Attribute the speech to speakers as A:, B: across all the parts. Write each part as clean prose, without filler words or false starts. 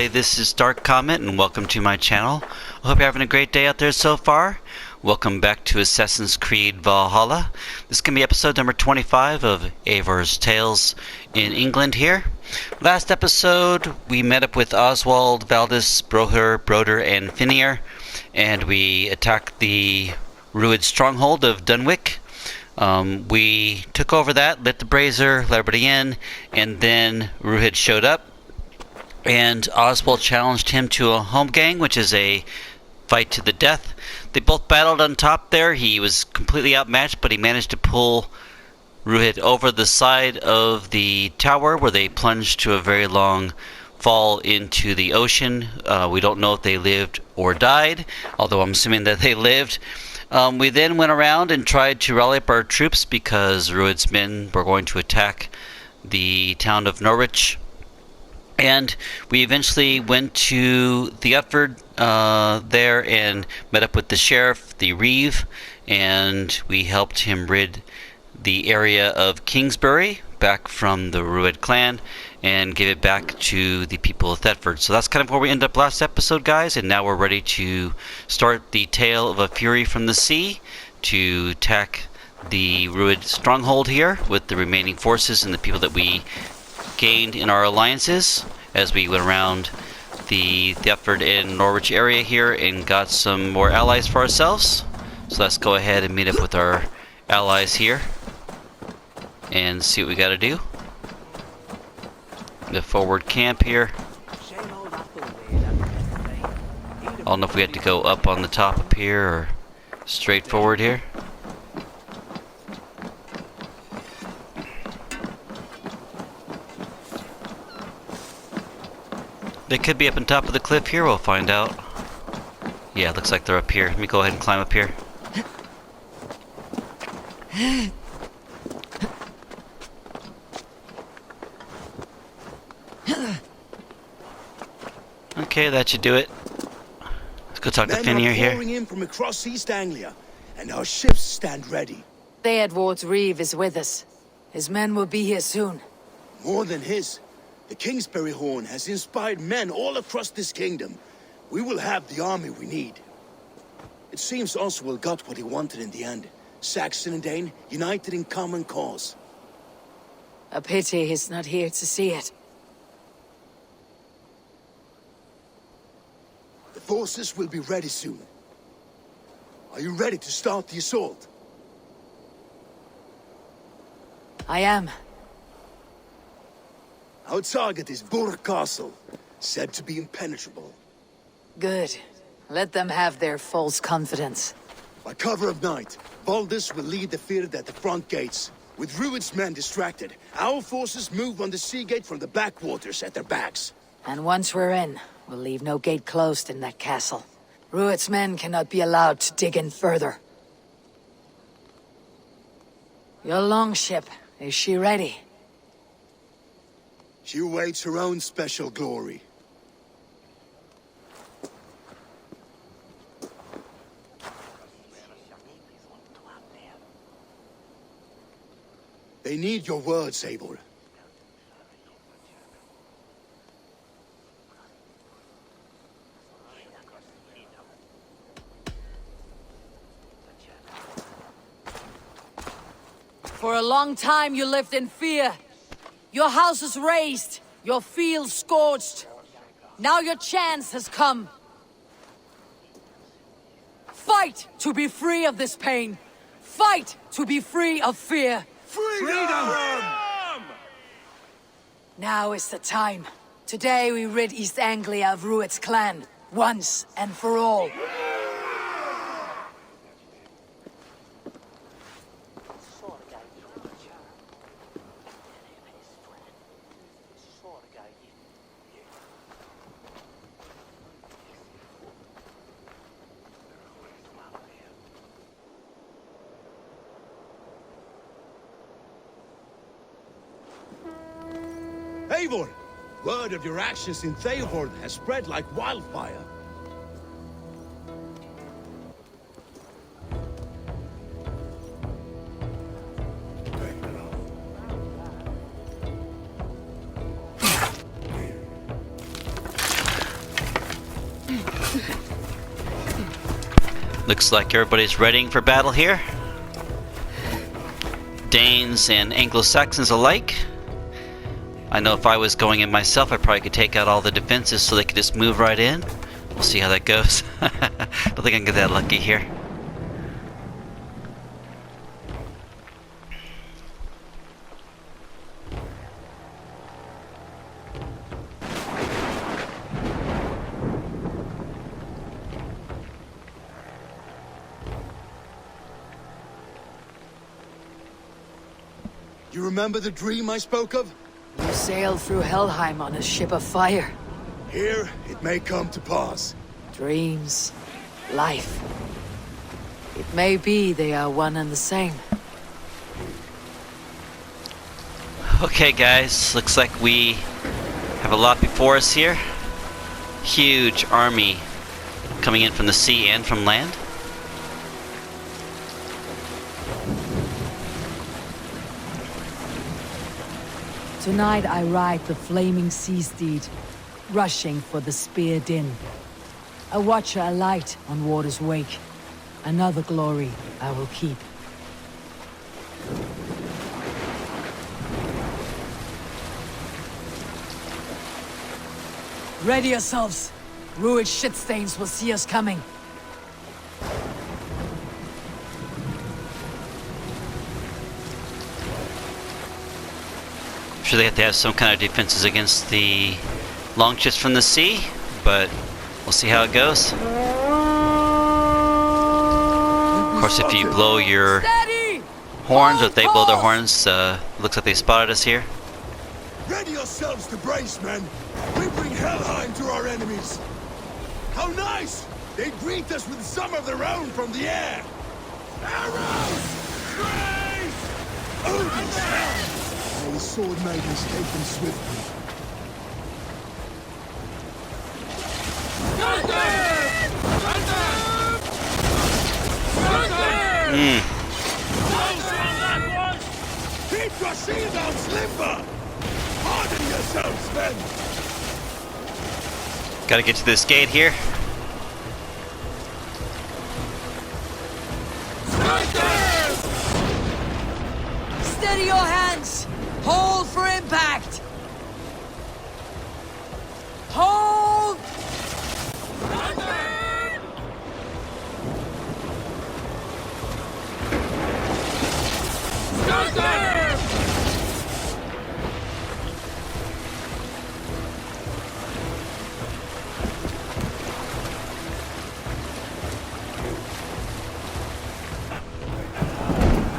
A: everybody, this is Dark Comet and welcome to my channel. I hope you're having a great day out there so far. Welcome back to Assassin's Creed Valhalla. This is going to be episode number 25 of Eivor's Tales in England here. Last episode we met up with Oswald, Valdis, Broder, and Finir, and we attacked the Rued stronghold of Dunwich. We took over that, lit the brazier, let everybody in, and then Rued showed up. And Oswald challenged him to a holmgang, which is a fight to the death. They both battled on top there. He was completely outmatched, but he managed to pull Rued over the side of the tower, where they plunged to a very long fall into the ocean. We don't know if they lived or died, although I'm assuming that they lived. We then went around and tried to rally up our troops because Rued's men were going to attack the town of Norwich. And we eventually went to the Utford there and met up with the sheriff, the Reeve, and we helped him rid the area of Kingsbury back from the Rued clan and give it back to the people of Thetford. So that's kind of where we ended up last episode, guys, and now we're ready to start the tale of a fury from the sea to attack the Rued stronghold here with the remaining forces and the people that we gained in our alliances as we went around the Thetford and Norwich area here and got some more allies for ourselves. So let's go ahead and meet up with our allies here and see what we got to do. The forward camp here. I don't know if we had to go up on the top up here or straight forward here. They could be up on top of the cliff here, we'll find out. Yeah, it looks like they're up here. Let me go ahead and climb up here. Okay, that should do it. Let's go talk to Finir here.
B: Men are pouring in from across East Anglia, and our ships stand ready.
C: Eivor Reeve is with us. His men will be here soon.
B: More than his. The Kingsbury horn has inspired men all across this kingdom. We will have the army we need. It seems Oswald got what he wanted in the end. Saxon and Dane united in common cause.
C: A pity he's not here to see it.
B: The forces will be ready soon. Are you ready to start the assault?
C: I am.
B: Our target is Burgh Castle, said to be impenetrable.
C: Good. Let them have their false confidence.
B: By cover of night, Valdis will lead the field at the front gates. With Rued's men distracted, our forces move on the sea gate from the backwaters at their backs.
C: And once we're in, we'll leave no gate closed in that castle. Rued's men cannot be allowed to dig in further. Your longship, is she ready?
B: She awaits her own special glory. They need your words, Eivor.
C: For a long time you lived in fear. Your houses razed, your fields scorched. Now your chance has come. Fight to be free of this pain. Fight to be free of fear.
B: Freedom!
C: Now is the time. Today we rid East Anglia of Rued's clan, once and for all.
B: Eivor! Word of your actions in Eivor has spread like wildfire.
A: Looks like everybody's readying for battle here. Danes and Anglo-Saxons alike. I know if I was going in myself, I probably could take out all the defenses so they could just move right in. We'll see how that goes. Don't think I can get that lucky here.
B: You remember the dream I spoke of?
C: You sailed through Helheim on a ship of fire.
B: Here, it may come to pass.
C: Dreams, life. It may be they are one and the same.
A: Okay guys, looks like we have a lot before us here. Huge army coming in from the sea and from land.
C: Tonight I ride the flaming sea steed, rushing for the spear din. A watcher alight on water's wake. Another glory I will keep. Ready yourselves. Rued shit stains will see us coming.
A: I'm sure they have to have some kind of defenses against the longships from the sea, but we'll see how it goes. Of course, if you blow your horns, or if they blow their horns, looks like they spotted us here.
B: Ready yourselves to brace, men. We bring Helheim to our enemies. How nice! They greet us with some of their own from the air. Arrows! Grace! Odin's hand! May the sword maidens take them swiftly. Keep your shield on limber! Harden yourselves, men!
A: Gotta get to this gate here.
C: Steady your hands! Hold for impact! Hold!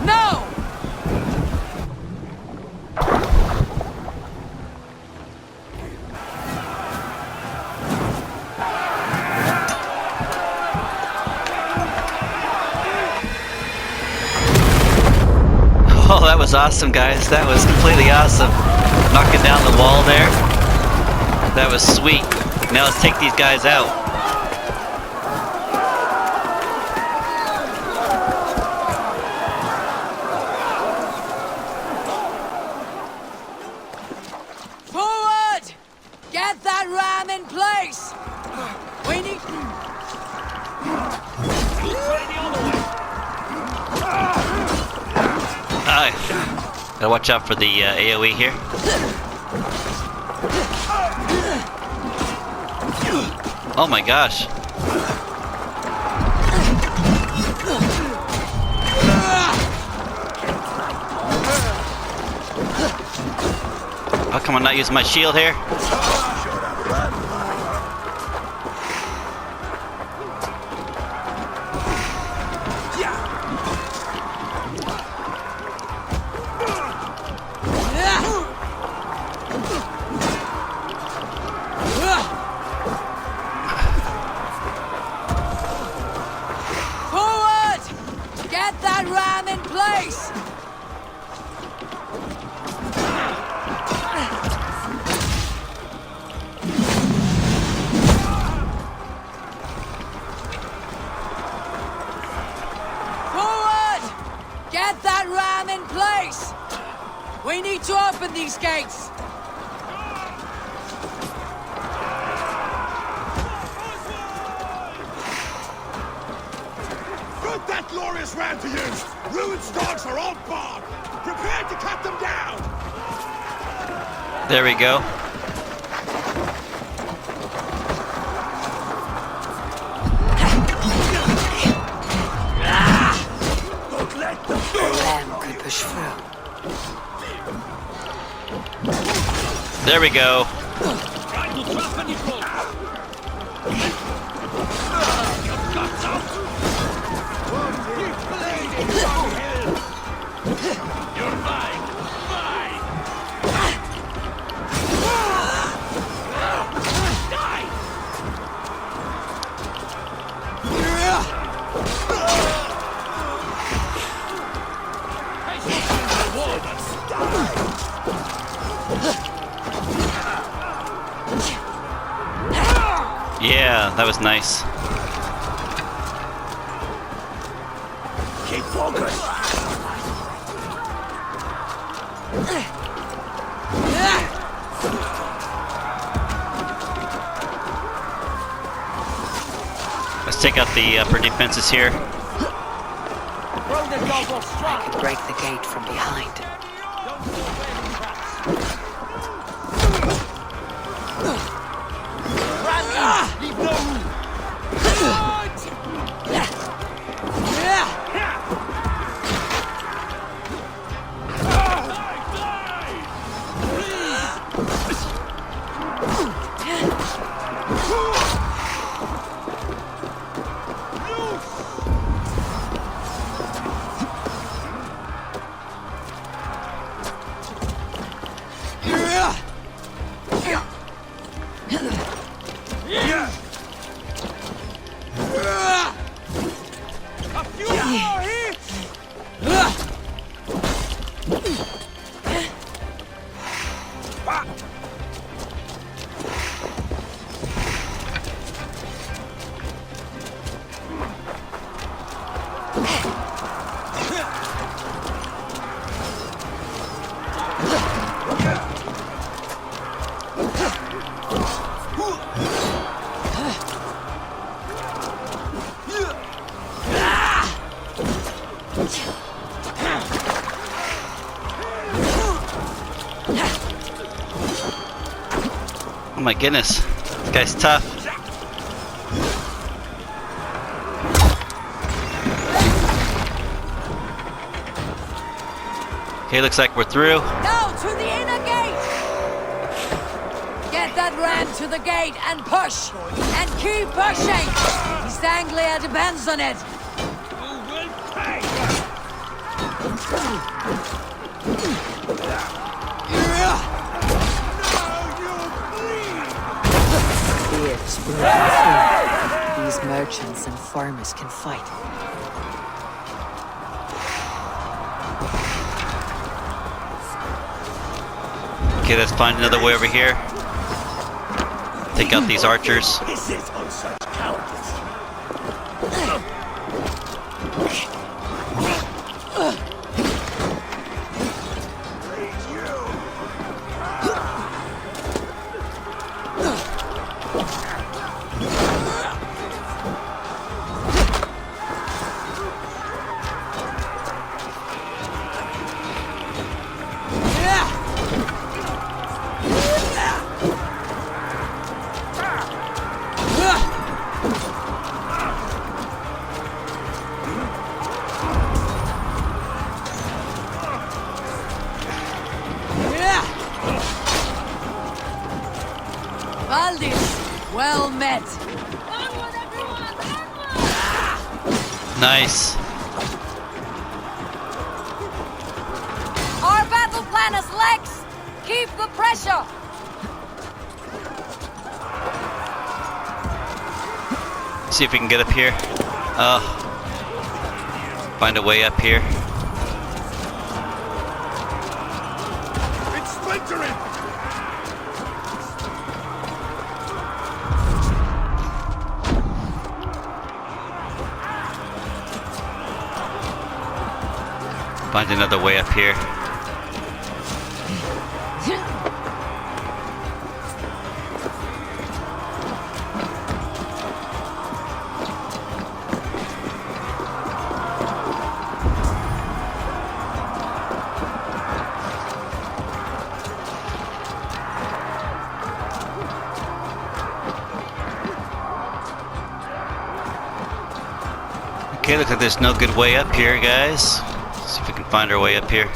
C: No!
A: Oh, that was awesome, guys. That was completely awesome. Knocking down the wall there. That was sweet. Now let's take these guys out.
C: Forward! Get that ram in place! We need...
A: Gotta watch out for the AoE here. Oh my gosh. How come I'm not using my shield here?
C: Forward! Get that ram in place! Forward! Get that ram in place! We need to open these gates!
B: ram to use! Rued's dogs are all barred! Prepare to cut them down!
A: There we go.
B: Don't let them
C: The ram could push through.
A: There we go.
B: You're mine! Mine! Die!
A: Yeah, that was nice.
B: Keep focused!
A: Let's take out the upper defenses here.
C: I can break the gate from behind.
B: Leave no room!
A: Oh my goodness, this guy's tough. Okay, looks like we're through.
C: Now to the inner gate! Get that ram to the gate and push! And keep pushing! East Anglia depends on it!
B: Who will pay?
C: Fear is broken through. These merchants and farmers can fight.
A: Okay, let's find another way over here. Take out these archers.
B: This is on such cowardice.
C: Valdis, well met.
A: Nice.
C: Our battle plan is legs. Keep the pressure.
A: See if we can get up here. Find a way up here.
B: It's splintering!
A: Find another way up here. Okay, looks like there's no good way up here, guys. Let's see if we can find our way up here.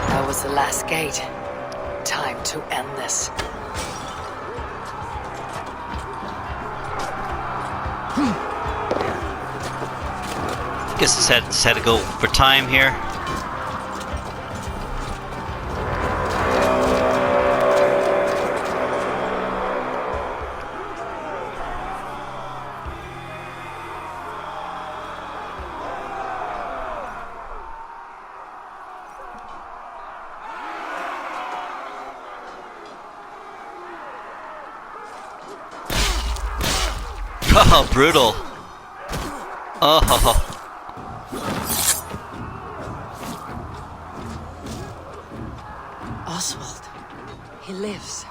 C: That was the last gate. Time to end this.
A: Guess I just had to go for time here. Oh, brutal. Oh.
C: Oswald. He lives.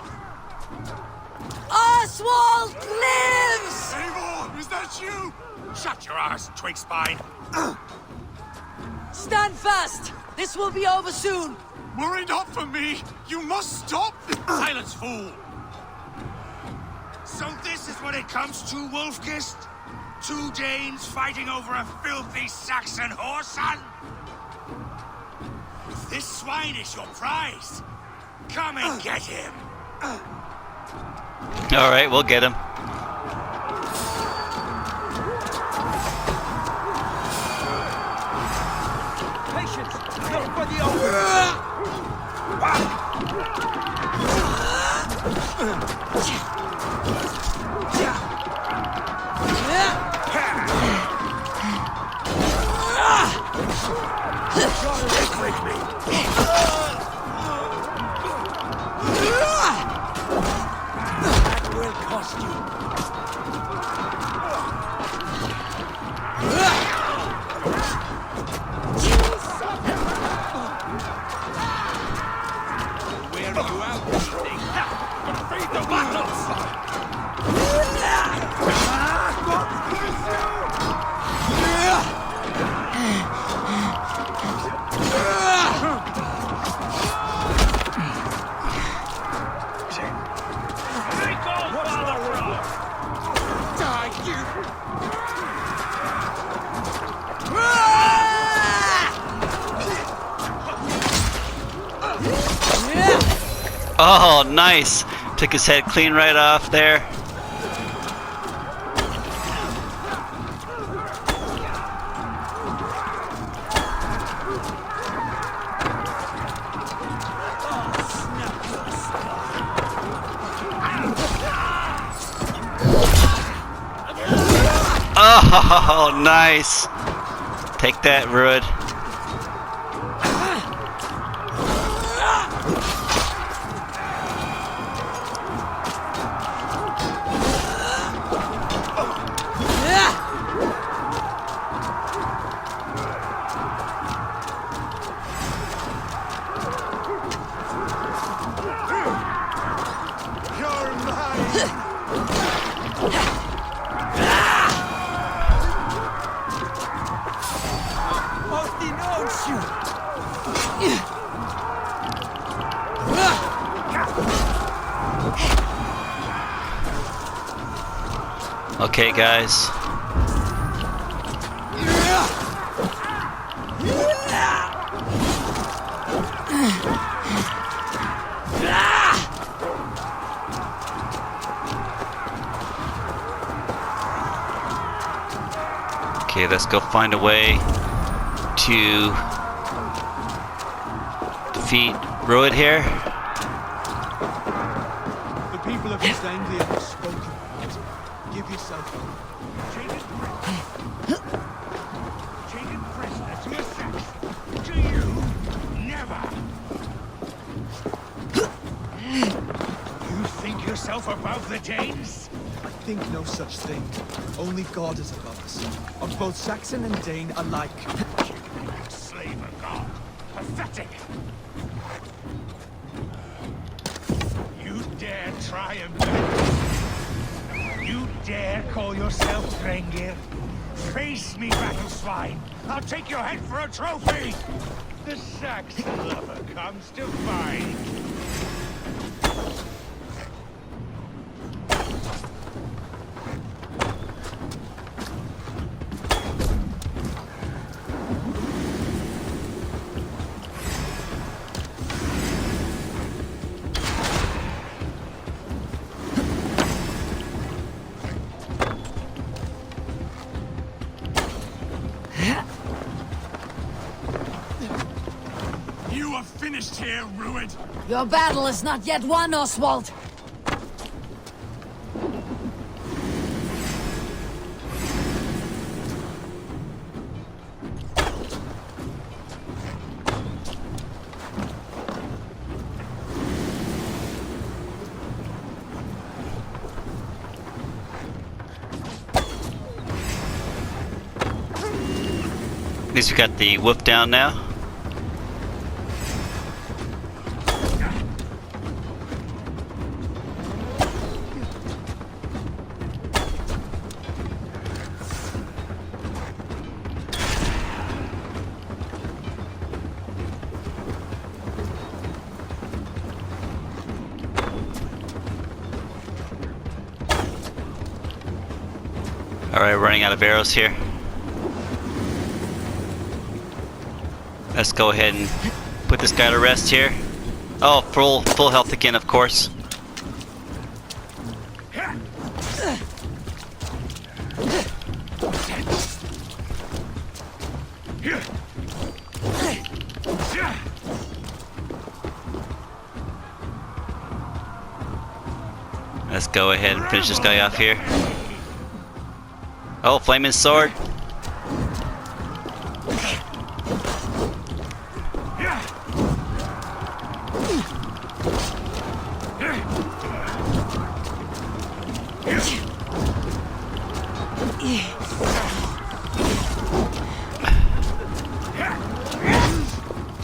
C: Oswald lives!
D: Eivor, is that you? Shut your arse, twig spine.
C: Stand fast! This will be over soon!
D: Worry not for me. You must stop. Silence, fool. So this is what it comes to, Wolfgist? 2 Danes fighting over a filthy Saxon whoreson? If this swine is your prize, come and get him.
A: Alright, we'll get him.
D: Patience, not for the old. That will cost you. Where are you out, evening? Feed the battles!
A: Oh, nice. Took his head clean right off there. Oh, nice. Take that, Rued. Okay, guys. Okay, let's go find a way to defeat Rued here.
D: The people of East Anglia have spoken. Give yourself up. Taken prisoner to a Saxon. To you, never. You think yourself above the Danes?
E: think no such thing. Only God is above us, of both Saxon and Dane alike.
D: Slave of God. Pathetic. You dare try and beg? You dare call yourself Drengir? Face me, battle swine! I'll take your head for a trophy! The Saxon lover comes to find. Finished here, Rued.
C: Your battle is not yet won, Oswald.
A: At least we got the wolf down now. Alright, running out of arrows here. Let's go ahead and put this guy to rest here. Oh, full health again, of course. Let's go ahead and finish this guy off here. Oh, flaming sword.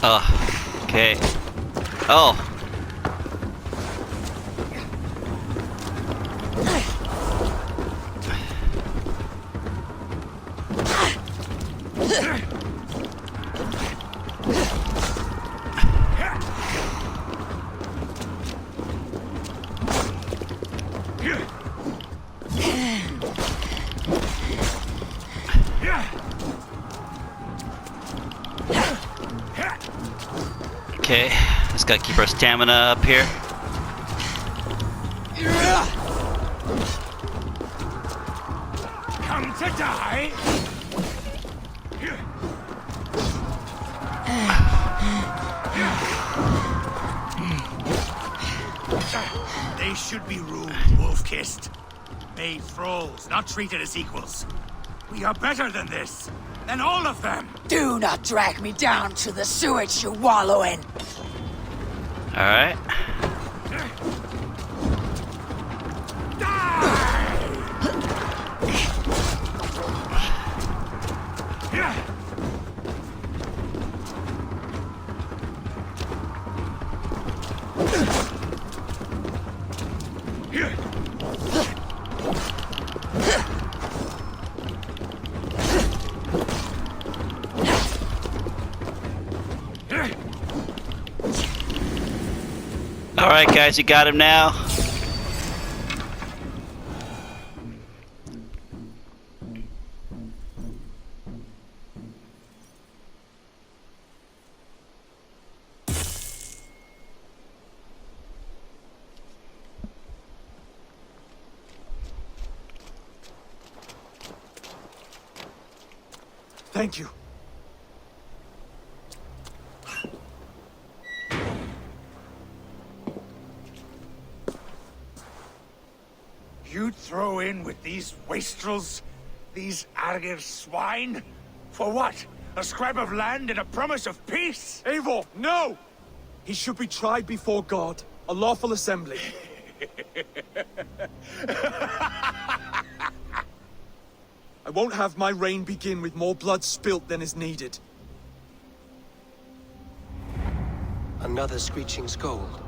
A: Oh, okay. Oh. Okay, just gotta keep our stamina up here.
D: Come to die? They should be ruled wolf-kissed. Made thralls, not treated as equals. We are better than this. Than all of them.
C: Do not drag me down to the sewage you wallow in.
A: Alright. Alright guys, you got him now.
E: Thank you.
D: You'd throw in with these wastrels? These Argir swine? For what? A scrap of land and a promise of peace?
E: Eivor, no! He should be tried before God, a lawful assembly. I won't have my reign begin with more blood spilt than is needed.
F: Another screeching scold.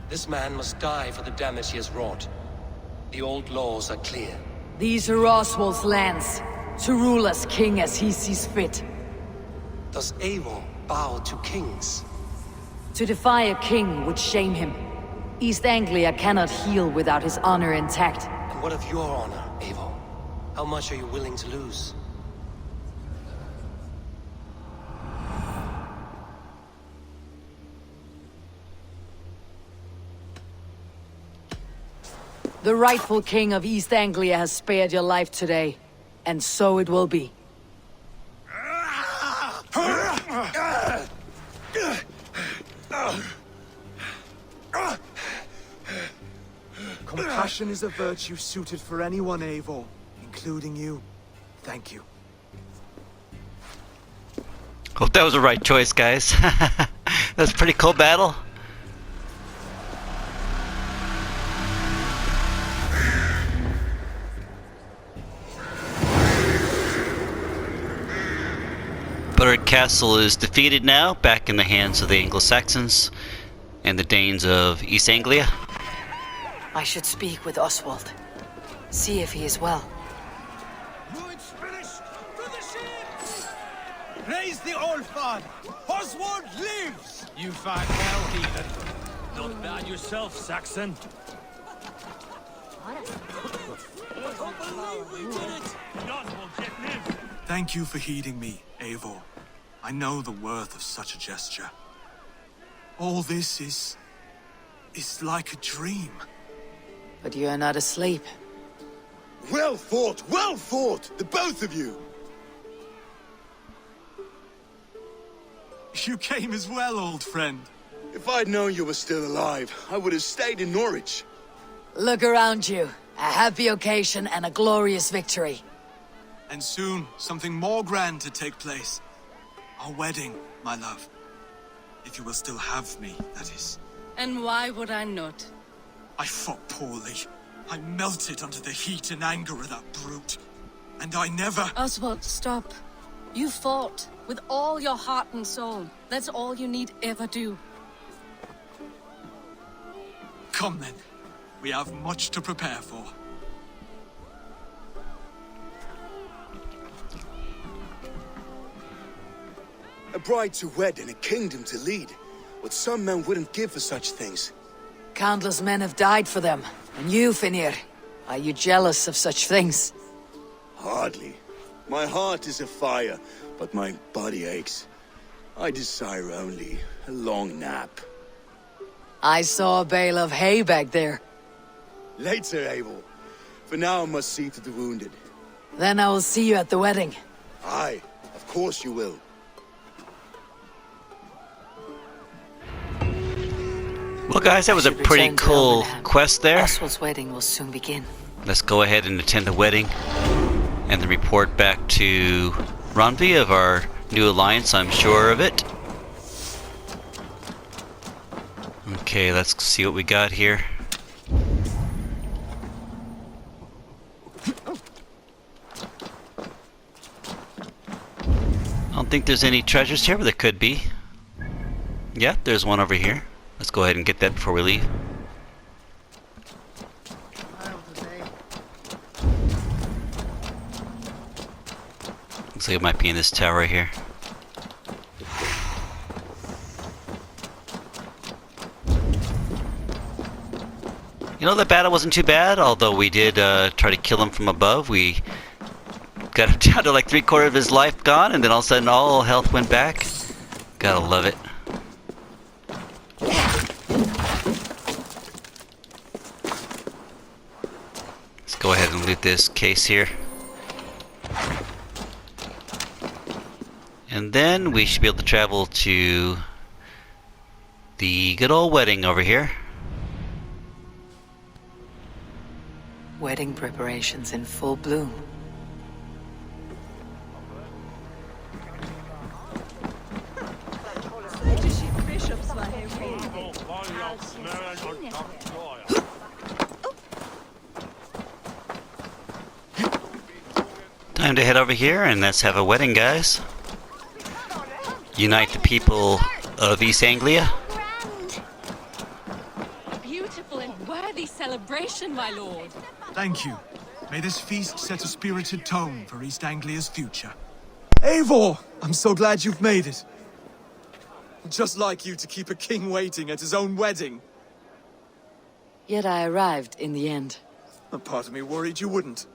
F: This man must die for the damage he has wrought. The old laws are clear.
C: These are Oswald's lands, to rule as king as he sees fit.
F: Does Eivor bow to kings?
C: To defy a king would shame him. East Anglia cannot heal without his honor intact.
F: And what of your honor, Eivor? How much are you willing to lose?
C: The rightful king of East Anglia has spared your life today, and so it will be.
E: Compassion is a virtue suited for anyone, Eivor, including you. Thank you.
A: Hope that was the right choice, guys. That's a pretty cool battle. Burgh Castle is defeated now, back in the hands of the Anglo-Saxons and the Danes of East Anglia.
C: I should speak with Oswald. See if he is well.
D: Rued's finished! To the ships! Raise the old father! Oswald lives! You fight well, heathen. Not bad yourself, Saxon. I can't believe we did it! Oswald yet lives!
E: Thank you for heeding me, Eivor. I know the worth of such a gesture. All this is like a dream.
C: But you are not asleep.
B: Well fought, the both of you!
E: You came as well, old friend.
B: If I'd known you were still alive, I would have stayed in Norwich.
C: Look around you. A happy occasion and a glorious victory.
E: And soon, something more grand to take place. Our wedding, my love. If you will still have me, that is.
G: And why would I not?
E: I fought poorly. I melted under the heat and anger of that brute. And I never...
G: Oswald, stop. You fought with all your heart and soul. That's all you need ever do.
E: Come then. We have much to prepare for.
B: A bride to wed and a kingdom to lead. What some men wouldn't give for such things.
C: Countless men have died for them. And you, Finnir, are you jealous of such things?
B: Hardly. My heart is afire, but my body aches. I desire only a long nap.
C: I saw a bale of hay back there.
B: Later, Eivor. For now I must see to the wounded.
C: Then I will see you at the wedding.
B: Aye, of course you will.
A: Well, guys, that was a pretty cool quest there.
C: Oswald's wedding will soon begin.
A: Let's go ahead and attend the wedding and then report back to Ronvi of our new alliance, I'm sure of it. Okay, let's see what we got here. I don't think there's any treasures here, but there could be. Yeah, there's one over here. Let's go ahead and get that before we leave. Looks like it might be in this tower right here. You know, the battle wasn't too bad, although we did try to kill him from above. We got him down to like 3/4 of his life gone, and then all of a sudden all health went back. Gotta love it. Let's go ahead and loot this case here. And then we should be able to travel to the good old wedding over here.
C: Wedding preparations in full bloom.
A: Time to head over here and let's have a wedding, guys. Unite the people of East Anglia.
G: A beautiful and worthy celebration, my lord.
E: Thank you. May this feast set a spirited tone for East Anglia's future. Eivor! I'm so glad you've made it. Just like you to keep a king waiting at his own wedding.
C: Yet I arrived in the end.
E: A part of me worried you wouldn't.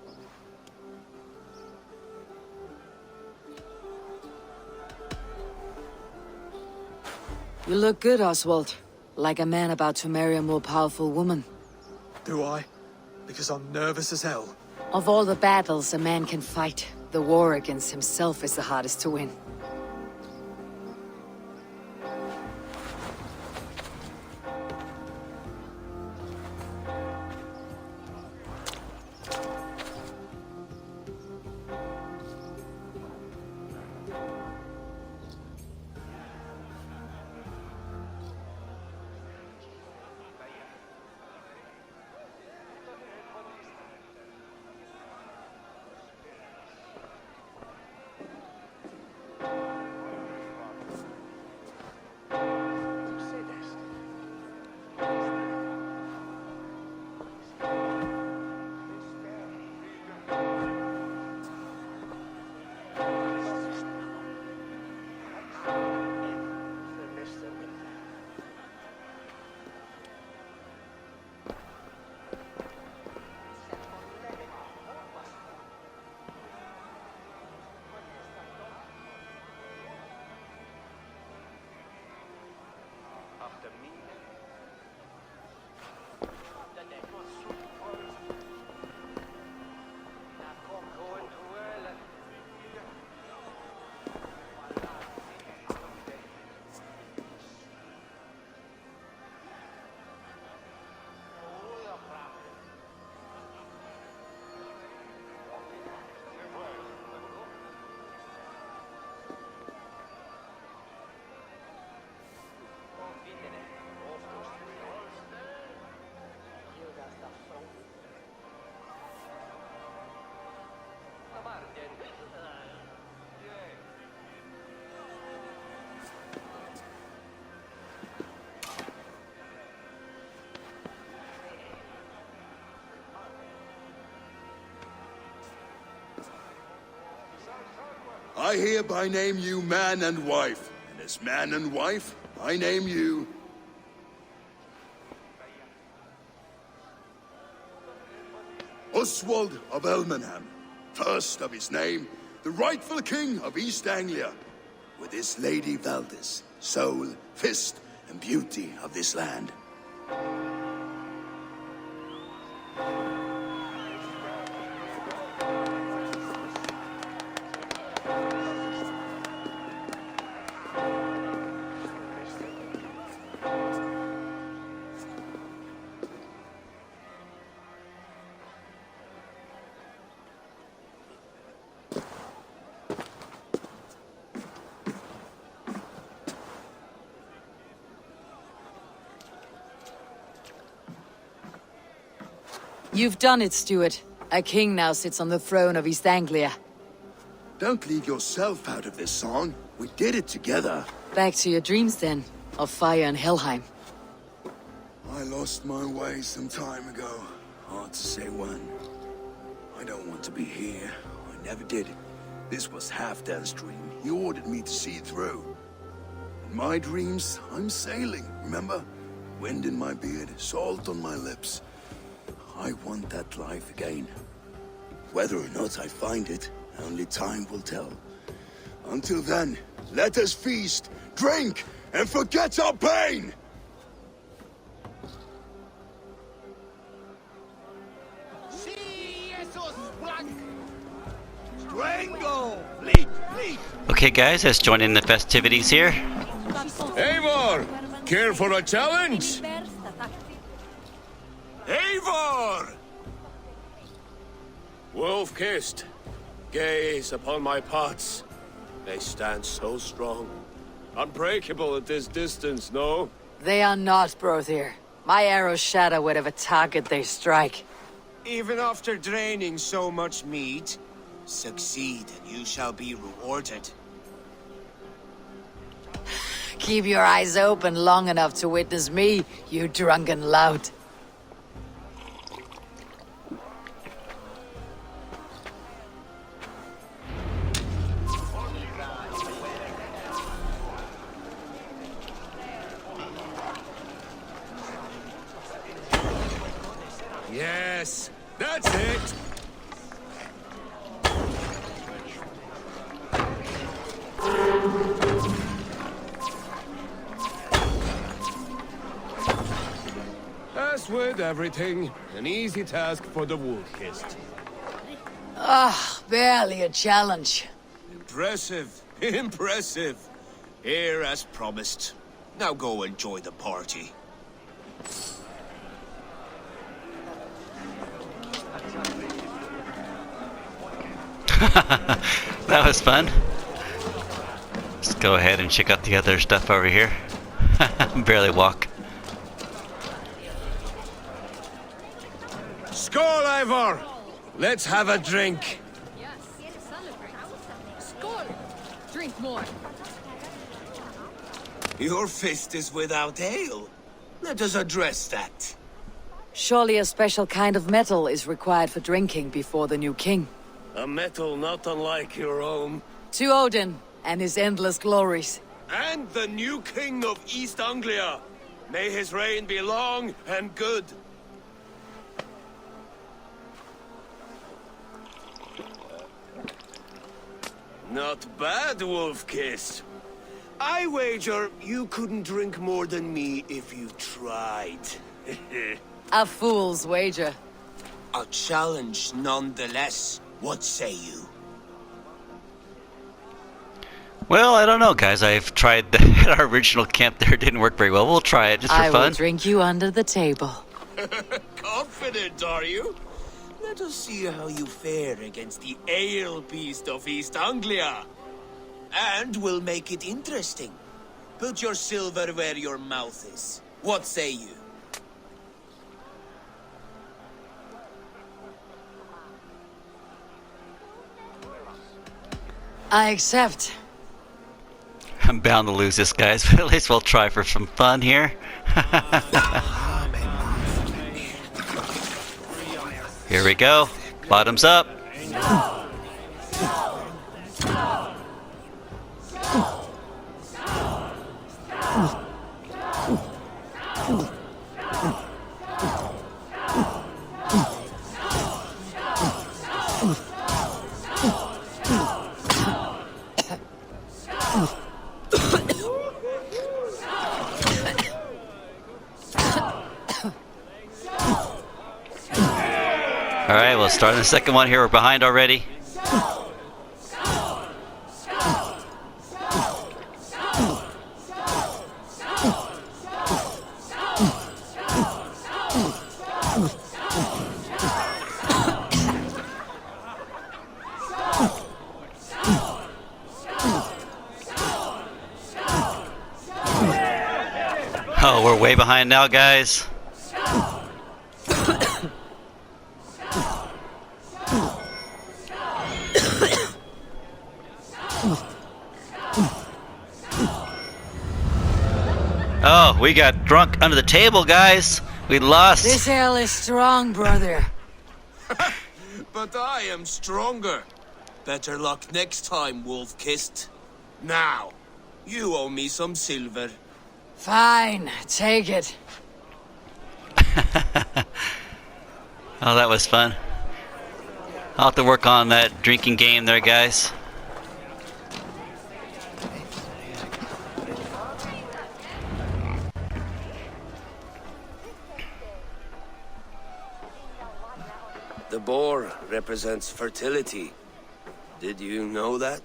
C: You look good, Oswald. Like a man about to marry a more powerful woman.
E: Do I? Because I'm nervous as hell.
C: Of all the battles a man can fight, the war against himself is the hardest to win.
B: I hereby name you man and wife, and as man and wife, I name you... Oswald of Elmenham, first of his name, the rightful king of East Anglia, with his lady Valdis, soul, fist, and beauty of this land.
C: You've done it, Stuart. A king now sits on the throne of East Anglia.
B: Don't leave yourself out of this song. We did it together.
C: Back to your dreams then, of fire and Helheim.
B: I lost my way some time ago. Hard to say when. I don't want to be here. I never did. This was Halfdan's dream. He ordered me to see it through. In my dreams, I'm sailing, remember? Wind in my beard, salt on my lips. I want that life again. Whether or not I find it, only time will tell. Until then, let us feast, drink, and forget our pain!
A: Okay, guys, let's join in the festivities here.
H: Eivor, care for a challenge?
E: Eivor!
H: Wolf-kissed, gaze upon my pots. They stand so strong. Unbreakable at this distance, no?
C: They are not, Brother. My arrows shatter whatever target they strike.
I: Even after draining so much meat?
B: Succeed, and you shall be rewarded.
C: Keep your eyes open long enough to witness me, you drunken lout.
H: Yes, that's it. As with everything, an easy task for the wolf-kissed.
C: Barely a challenge.
B: Impressive, impressive. Here as promised. Now go enjoy the party.
A: That was fun. Let's go ahead and check out the other stuff over here. Barely walk.
H: Skål, Eivor! Let's have a drink.
G: Skål! Drink more.
B: Your fist is without ale. Let us address that.
C: Surely a special kind of metal is required for drinking before the new king.
H: A metal not unlike your own.
C: To Odin and his endless glories.
H: And the new king of East Anglia. May his reign be long and good. Not bad, Wolf-Kiss. I wager you couldn't drink more than me if you tried.
C: A fool's wager.
B: A challenge nonetheless. What say you?
A: Well, I don't know, guys. I've tried that at our original camp there. It didn't work very well. We'll try it just for
C: I
A: fun.
C: will drink you under the table.
B: Confident, are you? Let us see how you fare against the ale beast of East Anglia. And we'll make it interesting. Put your silver where your mouth is. What say you?
C: I accept.
A: I'm bound to lose this, guys, but at least we'll try for some fun here. Here we go. Bottoms up. Alright, we'll start the second one here. We're behind already. Oh, we're way behind now, guys. Oh, we got drunk under the table, guys. We lost.
C: This ale is strong, brother.
B: But I am stronger. Better luck next time, Wolf-Kissed. Now, you owe me some silver.
C: Fine, take it.
A: Oh, that was fun. I'll have to work on that drinking game there, guys.
H: The boar represents fertility. Did you know that?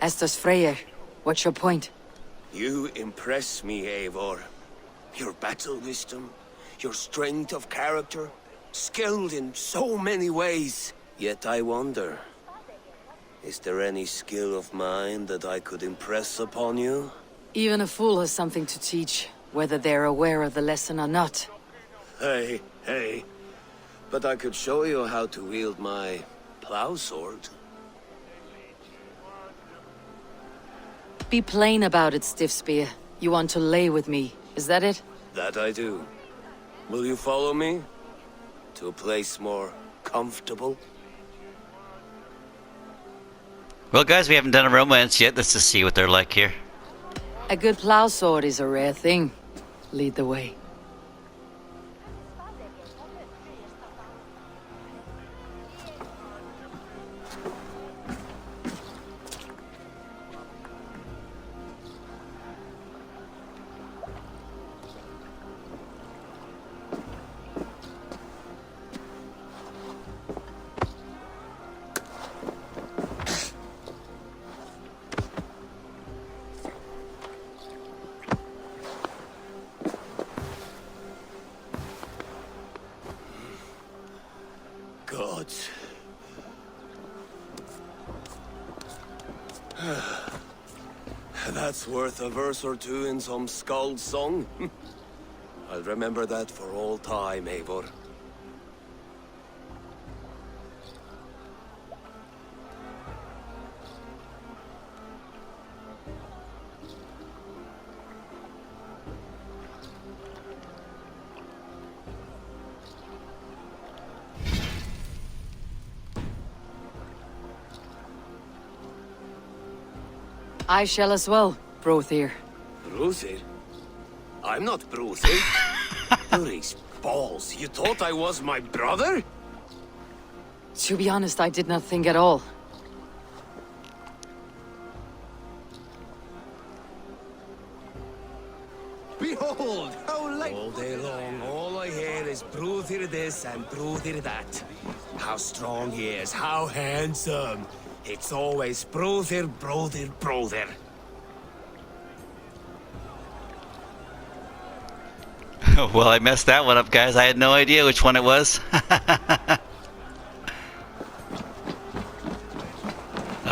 C: As does Freyr. What's your point?
H: You impress me, Eivor. Your battle wisdom, your strength of character, skilled in so many ways. Yet I wonder, is there any skill of mine that I could impress upon you?
C: Even a fool has something to teach, whether they're aware of the lesson or not.
H: Hey. But I could show you how to wield my plow sword?
G: Be plain about it, Stiff Spear. You want to lay with me, is that it?
H: That I do. Will you follow me? To a place more comfortable?
A: Well, guys, we haven't done a romance yet. Let's just see what they're like here.
G: A good plow sword is a rare thing. Lead the way.
H: Gods. That's worth a verse or two in some skald's song. I'll remember that for all time, Eivor.
G: I shall as well, Brothir.
H: Bruthir? I'm not Bruthir. These balls, you thought I was my brother?
G: To be honest, I did not think at all.
H: Behold, how late! All day long, all I hear is Bruthir this and Bruthir that. How strong he is, how handsome. It's always Bruthir, Bruthir, Bruthir.
A: Well, I messed that one up, guys. I had no idea which one it was.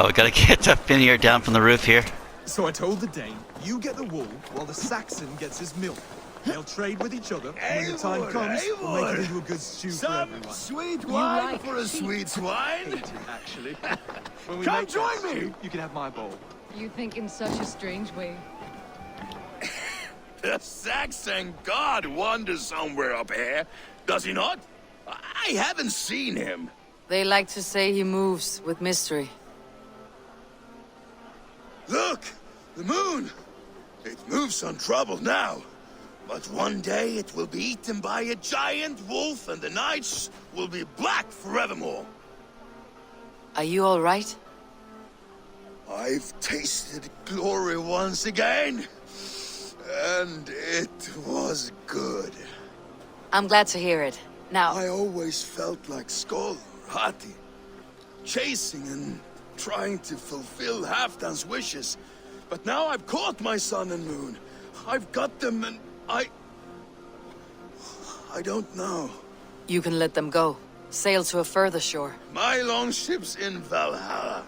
A: Oh, we gotta get Finnear down from the roof here.
E: So I told the Dane, you get the wool while the Saxon gets his milk. They'll trade with each other, and when the time comes, we'll make it into a good stew for everyone.
B: Sweet wine for a sweet swine?
E: Actually. When we
B: Come
E: make
B: join
E: that
B: me!
E: stew, you can have my bowl.
I: You think in such a strange way.
B: The Saxon god wanders somewhere up here, does he not? I haven't seen him.
G: They like to say he moves with mystery.
B: Look! The moon! It moves untroubled now. But one day it will be eaten by a giant wolf and the nights will be black forevermore.
G: Are you all right?
B: I've tasted glory once again. And it was good.
G: I'm glad to hear it. Now,
B: I always felt like Skoll, Hati, chasing and trying to fulfill Halfdan's wishes. But now I've caught my sun and moon. I've got them and I don't know.
G: you can let them go. Sail to a further shore.
B: My longships in Valhalla.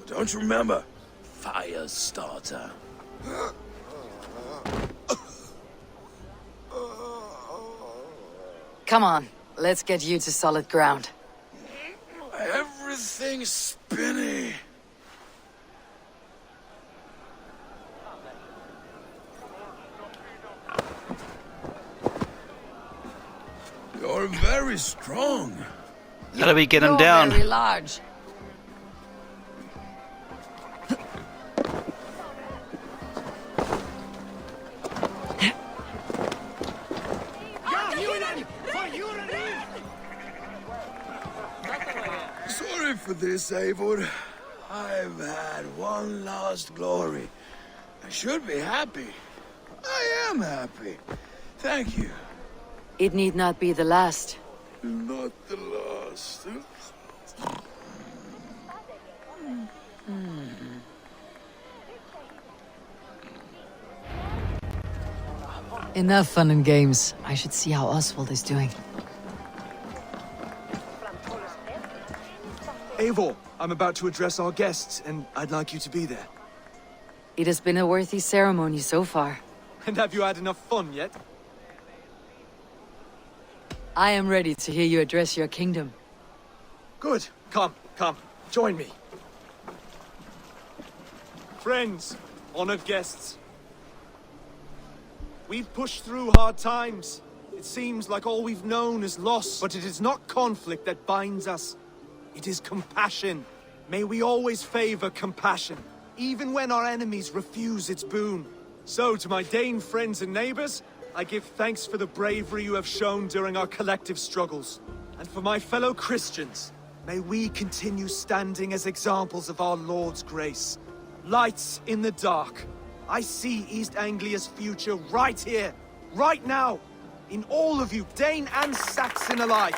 B: Don't you remember? Firestarter.
G: Come on, let's get you to solid ground.
B: Everything's spinny. You're very strong.
A: How do we get him
G: You're
A: down?
G: very large.
B: Sorry for this, Eivor. I've had one last glory. I should be happy. I am happy. Thank you.
G: It need not be the last.
B: Not the last.
C: Enough fun and games. I should see how Oswald is doing.
E: Eivor, I'm about to address our guests, and I'd like you to be there.
G: It has been a worthy ceremony so far.
E: And have you had enough fun yet?
C: I am ready to hear you address your kingdom.
E: Good. Come, Come, join me. Friends, honored guests. We've pushed through hard times. It seems like all we've known is loss, but it is not conflict that binds us. It is compassion. May we always favor compassion, even when our enemies refuse its boon. So, to my Dane friends and neighbors, I give thanks for the bravery you have shown during our collective struggles. And for my fellow Christians, may we continue standing as examples of our Lord's grace. Lights in the dark. I see East Anglia's future right here, right now, in all of you, Dane and Saxon alike.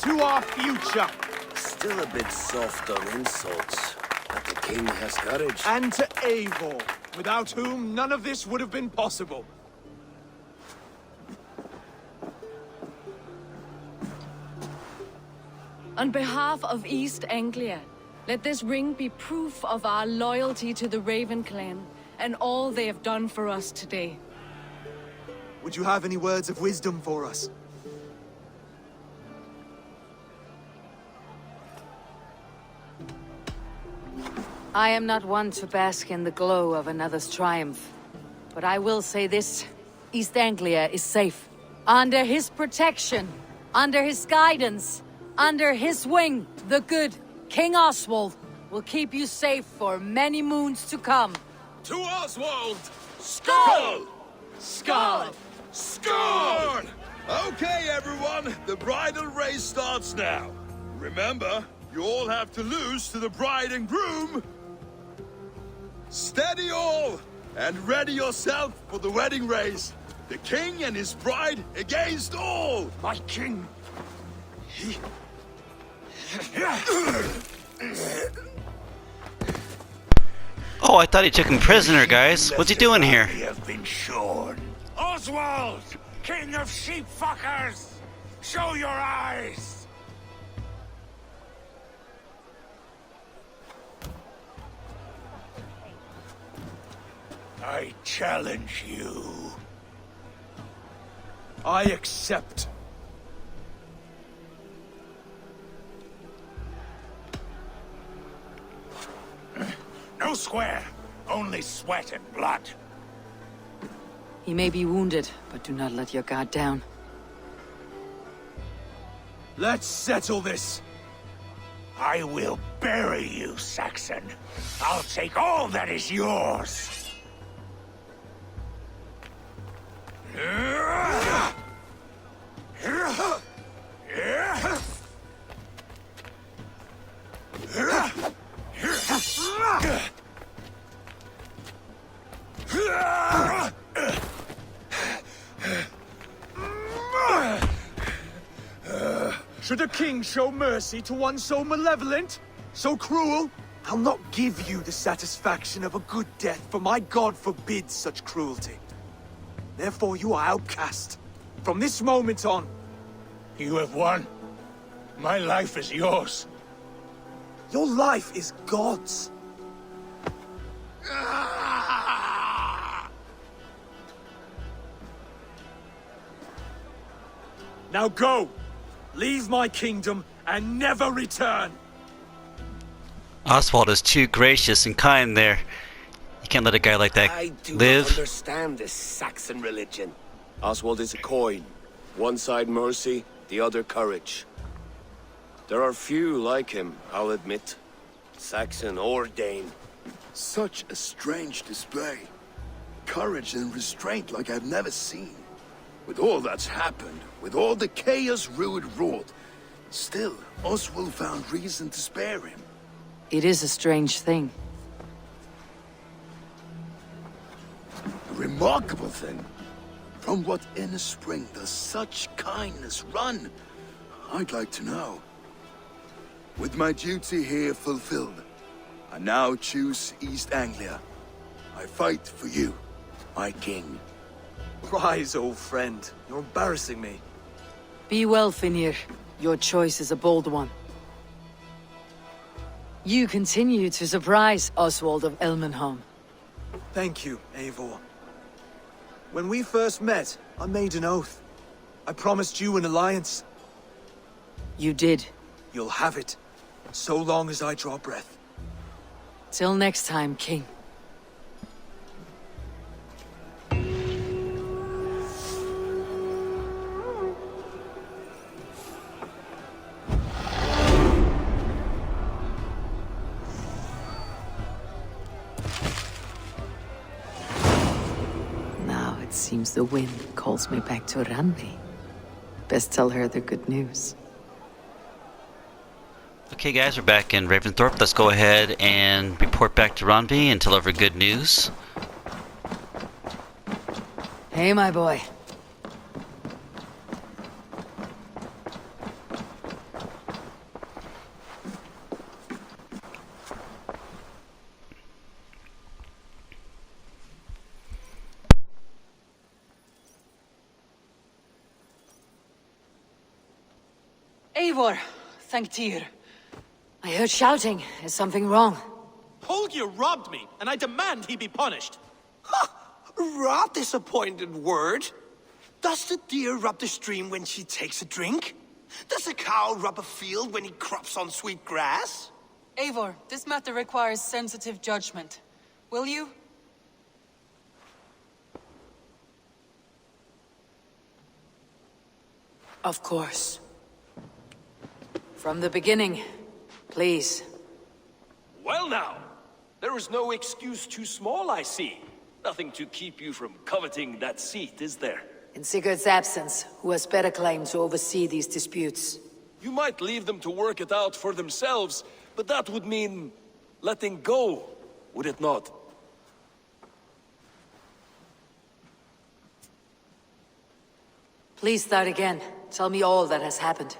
E: To our future.
H: Still a bit soft on insults, but the king has courage.
E: And to Eivor, without whom none of this would have been possible.
G: On behalf of East Anglia, let this ring be proof of our loyalty to the Raven clan and all they have done for us today.
E: Would you have any words of wisdom for us?
C: I am not one to bask in the glow of another's triumph. But I will say this. East Anglia is safe. Under his protection. Under his guidance. Under his wing. The good King Oswald will keep you safe for many moons to come.
J: To Oswald!
E: Skull! Skull!
J: Skull! Okay, everyone, the bridal race starts now. Remember, you all have to lose to the bride and groom. Steady all, and ready yourself for the wedding race. The king and his bride against all.
D: My king.
A: Oh, I thought he took him prisoner, guys. What's he doing here?
D: We have been shorn. Oswald, king of sheep fuckers, show your eyes. I challenge you.
E: I accept.
D: No square, only sweat and blood.
C: He may be wounded, but do not let your guard down.
E: Let's settle this.
D: I will bury you, Saxon. I'll take all that is yours.
E: Should a king show mercy to one so malevolent? So cruel? I'll not give you the satisfaction of a good death, for my god forbids such cruelty. Therefore you are outcast. From this moment on.
D: You have won. My life is yours.
E: Your life is God's. Now go! Leave my kingdom and never return!
A: Oswald is too gracious and kind there. You can't let a guy like that
H: I do
A: live.
H: not understand this Saxon religion. Oswald is a coin. One side mercy, the other courage. There are few like him, I'll admit. Saxon or Dane.
B: Such a strange display. Courage and restraint like I've never seen. With all that's happened, with all the chaos Rued wrought, still, Oswald found reason to spare him.
C: It is a strange thing.
B: A remarkable thing. From what inner spring does such kindness run? I'd like to know. With my duty here fulfilled, I now choose East Anglia. I fight for you, my king.
E: Rise, old friend. You're embarrassing me.
C: Be well, Finir. Your choice is a bold one. You continue to surprise Oswald of Elmenholm.
E: Thank you, Eivor. When we first met, I made an oath. I promised you an alliance.
C: You did.
E: You'll have it. so long as I draw breath.
C: Till next time, King. Now it seems the wind calls me back to Randi. Best tell her the good news.
A: Okay guys, we're back in Ravensthorpe. Let's go ahead and report back to Ronby and tell her good news.
C: Hey, my boy.
K: Eivor, thank Tyr.
C: I heard shouting. Is something wrong?
L: Holger robbed me, and I demand he be punished.
H: Ha! Rot disappointed word. Does the deer rub the stream when she takes a drink? Does a cow rub a field when he crops on sweet grass?
K: Eivor, this matter requires sensitive judgment. Will you?
C: Of course. From the beginning, please.
M: Well now, there is no excuse too small, I see. Nothing to keep you from coveting that seat, is there?
C: In Sigurd's absence, who has better claim to oversee these disputes?
M: You might leave them to work it out for themselves, but that would mean letting go, would it not?
C: Please start again. Tell me all that has happened.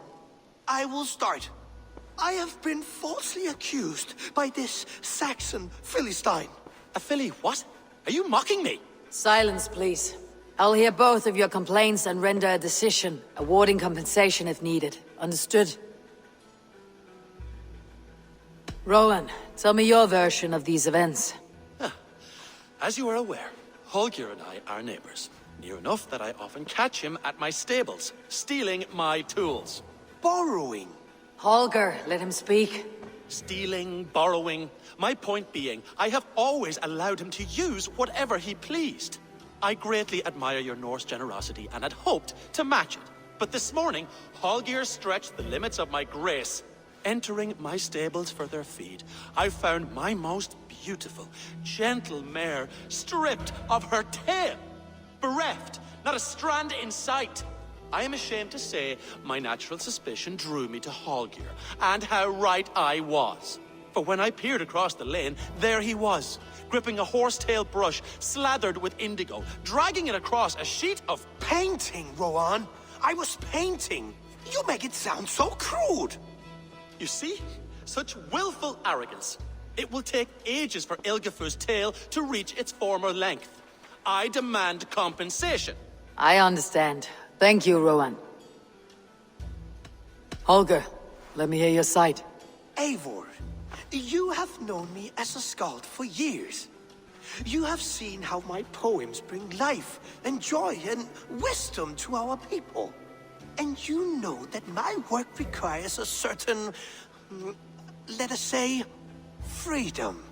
H: I will start. I have been falsely accused by this Saxon Philistine.
L: A Philly what? Are you mocking me?
C: Silence, please. I'll hear both of your complaints and render a decision, awarding compensation if needed. Understood? Rowan, tell me your version of these events.
L: As you are aware, Holger and I are neighbors. Near enough that I often catch him at my stables, stealing my tools.
H: Borrowing.
C: Holger, let him speak.
L: Stealing, borrowing. My point being, I have always allowed him to use whatever he pleased. I greatly admire your Norse generosity and had hoped to match it. But this morning, Holger stretched the limits of my grace. Entering my stables for their feed, I found my most beautiful, gentle mare stripped of her tail. Bereft, not a strand in sight. I am ashamed to say my natural suspicion drew me to Holger, and how right I was. For when I peered across the lane, there he was, gripping a horsetail brush slathered with indigo, dragging it across a sheet of...
H: Painting, Rowan. I was painting. You make it sound so crude.
L: You see? Such willful arrogance. It will take ages for Ilgafur's tail to reach its former length. I demand compensation.
C: I understand. Thank you, Rowan. Holger, let me hear your side.
H: Eivor, you have known me as a skald for years. You have seen how my poems bring life and joy and wisdom to our people. And you know that my work requires a certain, let us say, freedom.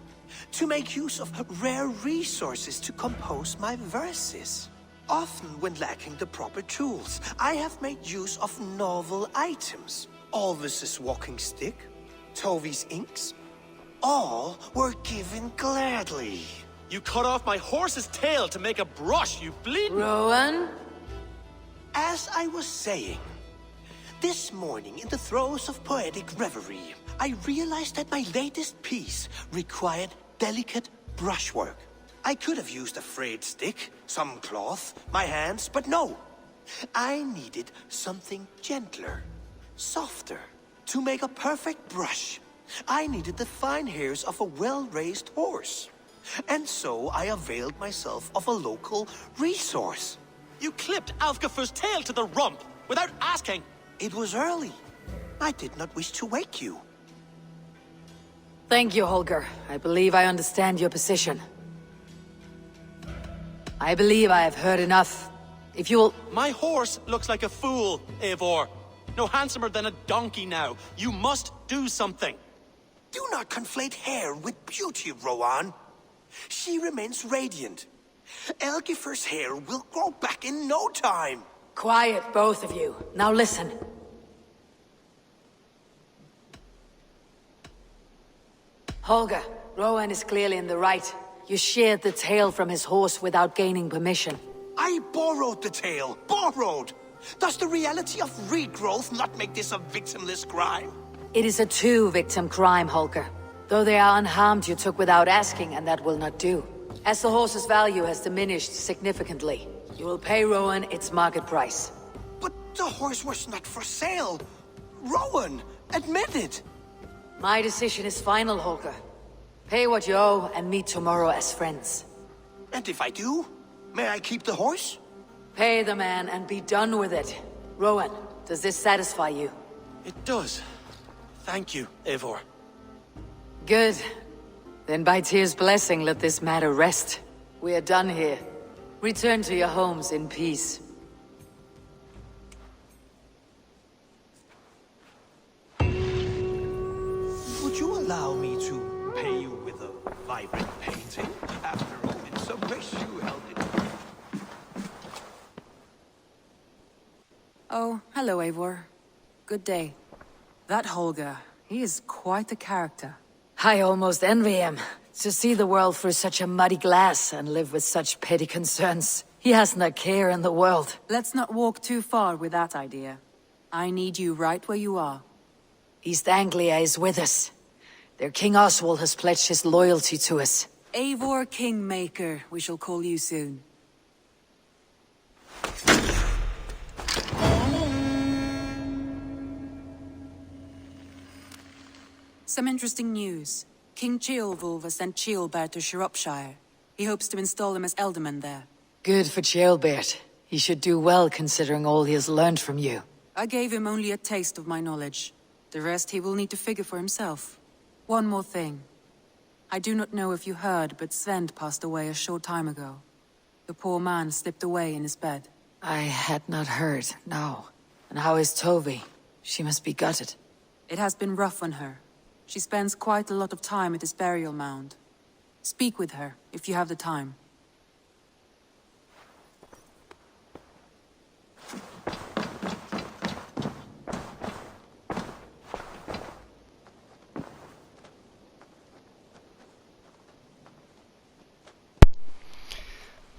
H: To make use of rare resources to compose my verses. Often when lacking the proper tools, I have made use of novel items. Alvis's walking stick, Tovi's inks, all were given gladly.
L: You cut off my horse's tail to make a brush, you bleeding...
C: Rowan?
H: As I was saying, this morning in the throes of poetic reverie, I realized that my latest piece required delicate brushwork. I could have used a frayed stick, some cloth, my hands, but no. I needed something gentler, softer. To make a perfect brush, I needed the fine hairs of a well-raised horse. And so I availed myself of a local resource.
L: You clipped Alfgafur's tail to the rump, without asking.
H: It was early. I did not wish to wake you.
C: Thank you, Holger. I believe I understand your position. I believe I have heard enough. If you will...
L: My horse looks like a fool, Eivor. No handsomer than a donkey now. You must do something.
N: Do not conflate hair with beauty, Rowan. She remains radiant. Elgifer's hair will grow back in no time.
C: Quiet, both of you. Now listen. Holger, Rowan is clearly in the right. You sheared the tail from his horse without gaining permission.
N: I borrowed the tail. Borrowed! Does the reality of regrowth not make this a victimless crime?
C: It is a two-victim crime, Holger. Though they are unharmed, you took without asking, and that will not do. As the horse's value has diminished significantly, you will pay Rowan its market price.
N: But the horse was not for sale. Rowan, admit it.
C: My decision is final, Holger. Pay what you owe and meet tomorrow as friends.
N: And if I do, may I keep the horse?
C: Pay the man and be done with it. Rowan, does this satisfy you?
L: It does. Thank you, Eivor.
C: Good. Then by Tyr's blessing, let this matter rest. We are done here. Return to your homes in peace.
N: Would you allow me to pay you with a vibrant painting? After all, in some ways you held it.
O: Oh, hello, Eivor. Good day. That Holger, he is quite the character.
C: I almost envy him. To see the world through such a muddy glass and live with such petty concerns. He hasn't a care in the world.
O: Let's not walk too far with that idea. I need you right where you are.
C: East Anglia is with us. Their King Oswald has pledged his loyalty to us.
O: Eivor Kingmaker, we shall call you soon. Some interesting news. King Ceolwulf has sent Ceolbert to Shropshire. He hopes to install him as Elderman there.
C: Good for Ceolbert. He should do well considering all he has learned from you.
O: I gave him only a taste of my knowledge. The rest he will need to figure for himself. One more thing. I do not know if you heard, but Svend passed away a short time ago. The poor man slipped away in his bed.
C: I had not heard, no. And how is Tovi? She must be gutted.
O: It has been rough on her. She spends quite a lot of time at his burial mound. Speak with her, if you have the time.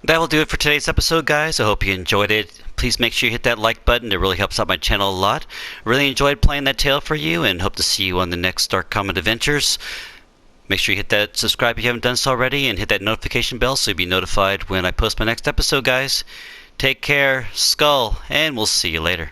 A: That will do it for today's episode, guys. I hope you enjoyed it. Please make sure you hit that like button. It really helps out my channel a lot. Really enjoyed playing that tale for you and hope to see you on the next Dark Comet Adventures. Make sure you hit that subscribe if you haven't done so already and hit that notification bell so you'll be notified when I post my next episode, guys. Take care, Skull, and we'll see you later.